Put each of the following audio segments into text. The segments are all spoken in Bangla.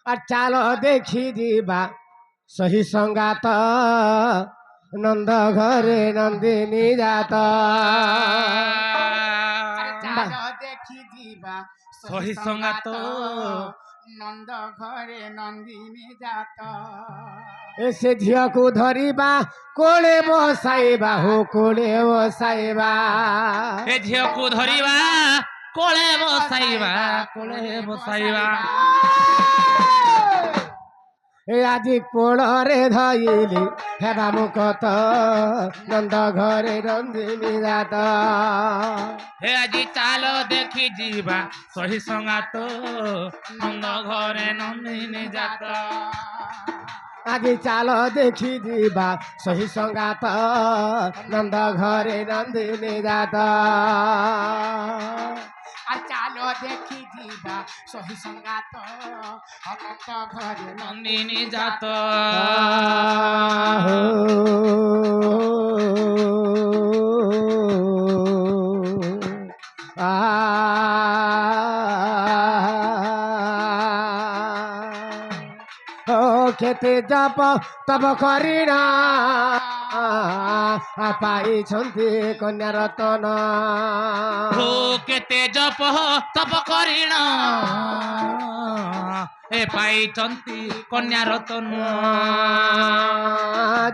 আর চাল দেখি দিবা সহি সঙ্গাত নন্দ ঘরে নন্দিনী জাত চাল দেখি দিবা সহি সঙ্গাত নন্দ ঘরে নন্দিনী জাত এসে ঝিଅକୁ ধরিবা কোলে বসাইবা হো কোলে বসাইবা এ ঝিଅକୁ ধরিবা কোলে বসাইবা কোলে বসাইবা এ আজি কোଳରେ ধইলি হেবা মুকত নন্দ ঘরে নন্দিনী জাত হে আজি চাল দেখি ଯିବା সহি সঙ্গাত নন্দ ঘরে নন্দিনী জাত আজি চাল দেখি দিবা সহি সঙ্গাত নন্দ ঘরে নন্দিনী জাত আর চাল দেখি দিবা সহি সঙ্গাত নন্দ ঘরে নন্দিনী জাত খেতে যাব তব করিনা পাইଛନ୍ତି কন্যা রতন হো কেতে জপ তপ করিণ এ পাইଛନ୍ତି কন্যা রতন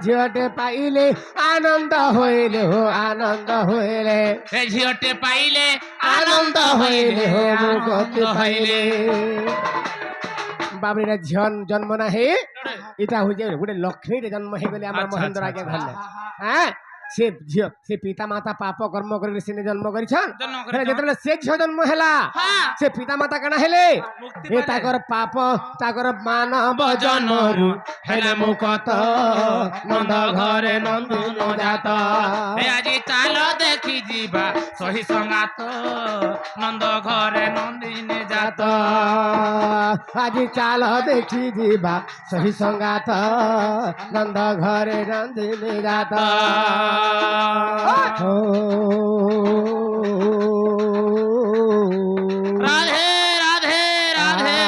ঝিଅଟେ পাইলে আনন্দ হইলে হো আনন্দ হইলে এ ঝিଅଟେ পাইলে আনন্দ হইলে হো মুক্তি পাইলে বাবুরা ঝিଅ জন্ম না হে এটা হচ্ছে গোটে লক্ষ্মীরে জন্ম হয়ে গেলে আমার মহেন্দ্র আগে ধরলে হ্যাঁ সে ঝিଅ সে পিতা মাতা পাপ কর্ম করে সে জন্ম করেছন যেতবে সে ঝিଅ জন্ম হেলা সে পিতা মাতা কেনা হেলে এ তাকর পাপ তাকর মানব জন্মরু হেলে মুকত নন্দ ঘরে নন্দিনী জাত এ আজি চাল দেখি ଯିବା সহি সঙ্গাত নন্দ ঘরে নন্দিনী জাত আজি চাল দেখি দিবা সহি সঙ্গাত নন্দ ঘরে নন্দিনী জাত রাধে রাধে রাধে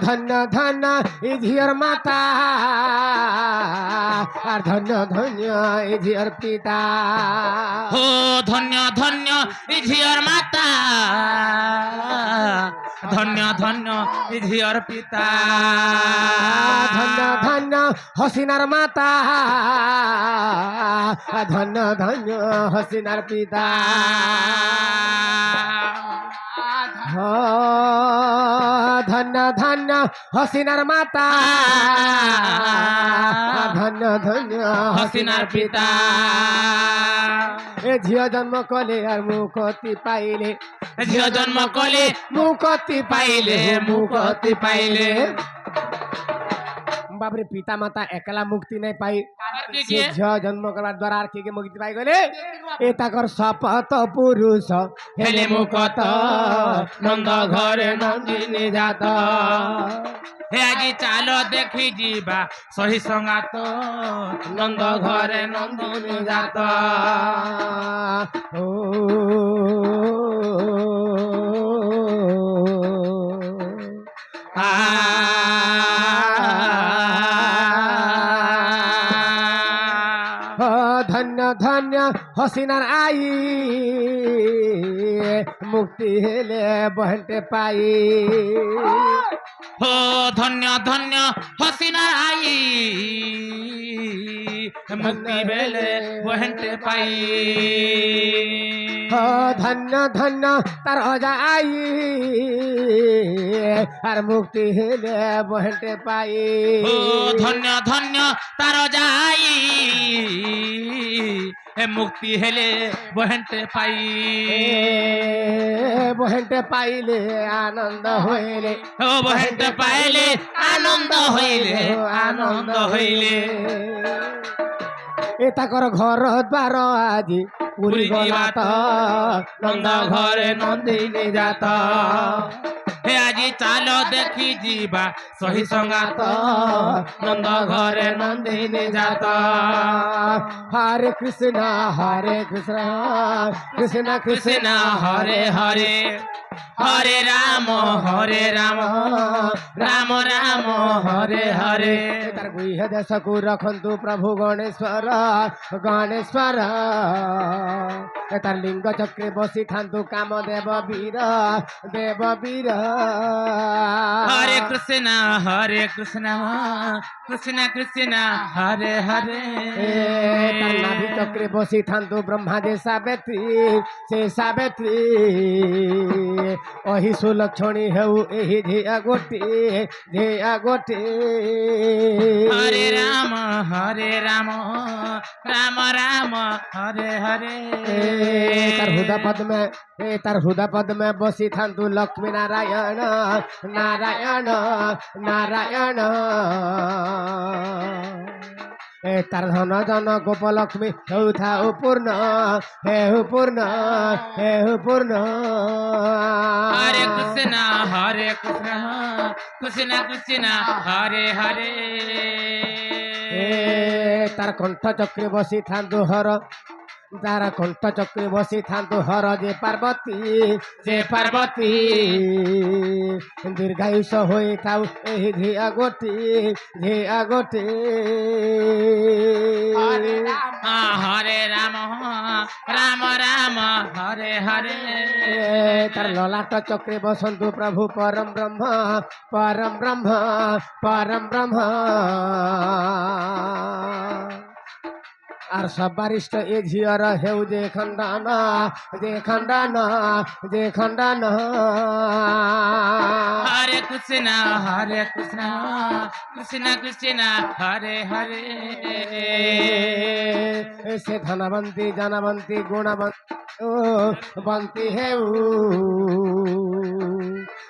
ধন্য ধন্য এই ঝিয়র মাতা আর ধন্য ধন্য এই ঝিয়র পিতা হো ধন্য ধন্য এ ঝিଅর মাতা ধন্য ধন্য এ ঝিଅর পিতা ধন্য ধন্য হসিনার মাতা ধন্য ধন্য হসিনার পিতা ধন্য ধন্য হসিনার মাতা ধন্য ধন্য হসিনার পিতা এ ঝিଅ জন্ম কলে আর মুকতি পাইলে ঝিଅ জন্ম কলে মুকতি পাইলে মুকতি পাইলে বাবরে পিতা মাতা একলা মুক্তি নাই পাই সে ঝিଅ জন্ম করবার দ্বারা আর কি মুক্তি পাই গলে এ তাকর শপথ পুরুষ হেলে মুকত নন্দ ঘরে নন্দিনী জাত হে আজি চাল দেখি ଯିବା সহি সঙ্গাত নন্দ ঘরে নন্দিনী জাত ও ধন্য ধন্য হসিনার আই মুক্তি হেলে বহনতে পাই হো ধন্য ধন্য হসিনার আই মুক্তি বেলে বহেন্টে পাই ধন্য ধন্য তার অজা আই আর মুক্তি হেলে বহনতে পাই ধন্য ধন্য তার যাই মুক্তি হেলে বহেন্টে পাই বহনতে পাইলে আনন্দ হইলে ও বহেন্টে পাইলে আনন্দ হইলে আনন্দ হইলে এ তাকর ঘর দ্বার আজি পুরী গলা তো নন্দ ঘরে নন্দিনী জাত হে আজি চাল দেখি ଯିବା ସହି ସଙ୍ଗାତ ନନ୍ଦ ଘରେ ନନ୍ଦିନୀ ଜାତ हरे कृष्णा कृष्ण कृष्ण कृष्ण हरे हरे हरे राम राम राम हरे हरे तार गुह्य देश को रखन्तु प्रभु गणेश्वर गणेश्वर तार लिंग चक्रे बसी थान्तु काम देव वीर देव वीर हरे कृष्ण कृष्ण कृष्ण हरे हरे तार नाभि चक्रे बसी थान्तु ब्रह्मा जे सावित्री अहि सुलक्षणी हेउ एहि धिया गोटे हरे राम राम राम हरे हरे तार हृदय पद में बसी थान्तु लक्ष्मी नारायण तार धन जन गोप लक्ष्मी हेउथा पूर्ण पूर्ण हरे कृष्ण कृष्ण कृष्ण हरे हरे तार कंठ चक्रे बसी थान्तु हर तार कंठ चक्रे बसी थान्तु हर जे पार्वती दीर्घायुष होई थाउ एहि धिया गोटे हरे राम राम राम हरे हरे तार ललाट चक्रे बसन्तु प्रभु परम ब्रह्म आर सब बारिष्ट ए झियर हेउ जे खंडन हरे कृष्ण कृष्ण कृष्ण हरे हरे से धनवंती जनवंती गुणवंती हेउ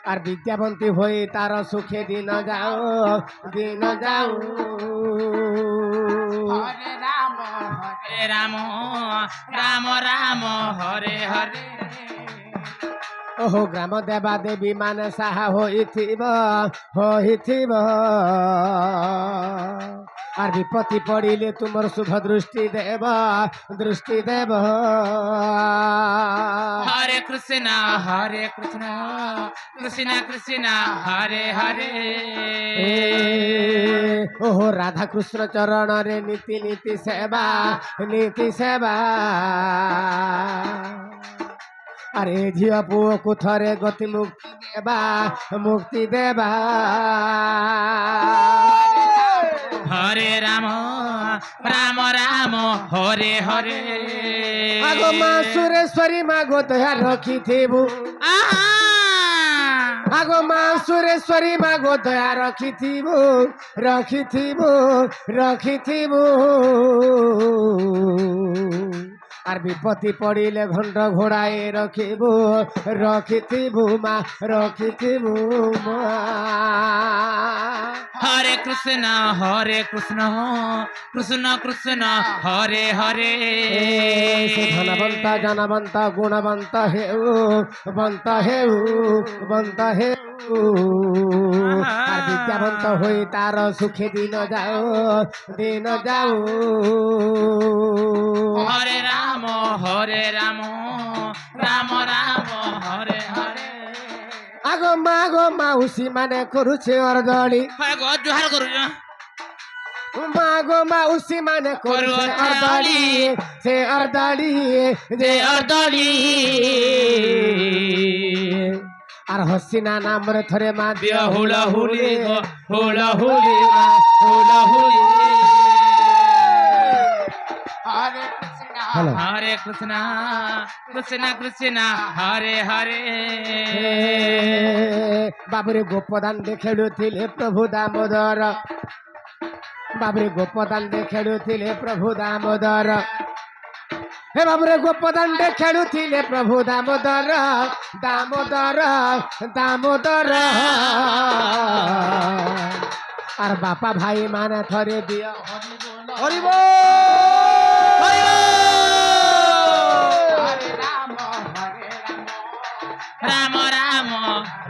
আর বিদ্যাবন্তী হয়ে তার সুখে দিন যাও हरे राम राम राम हरे हरे ओहो ग्राम देवा देवी मान साहा होइथिब আর বিপত্তি পড়িলে তোমার শুভ দৃষ্টি দেব हरे कृष्ण कृष्ण कृष्ण हरे हरे ओहो राधा कृष्ण चरण रे नीति सेवा अरे झिया पुओ को थरे गति मुक्ति देवा हरे राम राम हरे हरे आगो माँ सुरेश्वरी मागो दया रखी थेबु आगो माँ सुरेश्वरी मागो दया रखी थीबु আর বিপত্তি পড়িলে ঘণ্ট ঘোড়ায় রখিথিবু মা हरे कृष्ण कृष्ण कृष्ण हरे हरे সে ধনবন্ত জনবন্ত গুণবন্ত হেউ আর বিদ্যাবন্ত হই তার সুখে দিন যাও हरे राम राम राम हरे हरे আগো মাউসী মানে করুছে অর্দলি জোহার করু মাগো মাউসী মানে করুছে অর্দলি সে অর্দলি আর হসিনা নামরে থরে মা দিও হুলাহুলি हरे हरे कृष्ण कृष्ण कृष्ण हरे हरे बाबरे गोपदान खेलुथिले प्रभु दामोदर बाबरे गोपदान खेलुथिले प्रभु दामोदर हे बाबरे गोपदान खेलुथिले प्रभु दामोदर আর বাপা ভাই মানে থরে দিও হরিব हरे राम राम राम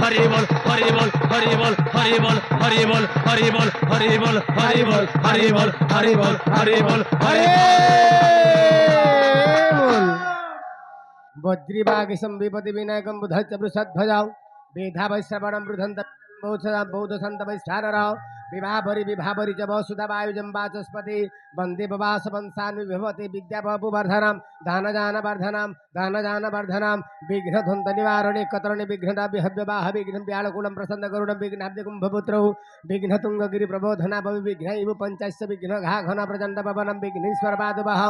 হরি বল হরি বল হরি বল হরি বল হরি বল হরি বল হরি বল হরি বল হরি বল হরি বল হরি বল হরি বল বজ্রিবাগিসম বিপতি বিনায়কম বুধচ্চ বৃষধ্বজাও বেধা বৈশ্রবণম বৃধন্ত বৌদ্ধ সন্ত বৈষ্ঠাররাও বিভাবরি চ বসুধা বাయుজম বাচস্পতি বন্দে ববাস বংশান বিভవతి విద్యా బాబు వర్ధనం దాన వర్ధనం విఘ్న ధ్వంత నివారణి కతరణి విఘ్నదా విహవ్యవాహ విఘ్నం వ్యాళకులం ప్రసన్న గరుడం విఘ్నాబ్ది కుంభపుత్రౌ విఘ్న తుంగగిరి ప్రబోధనా భవి విఘ్న ఇవ పంచస్య విఘ్న ఘన ప్రచండ పవనం విఘ్నేశ్వర పాదుబహ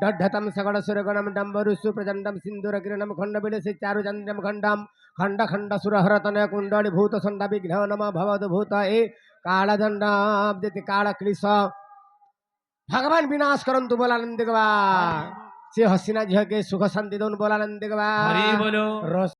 దడ్ఢతం సగడ సురగణం డంబరుసు ప్రచండం సింధుర కిరణం ఖండ బిడసి చారు చంద్రం ఖండం ఖండ ఖండ సురహరతన కుండలి భూత సండ విఘ్న నమ భవదు భూత ఏ कालदंड काल क्लिश भगवान विनाश करंतु बोलानंद गवा से हसीना झिया के सुख शांति दोन बोलानंद गवा हरि बोलो रस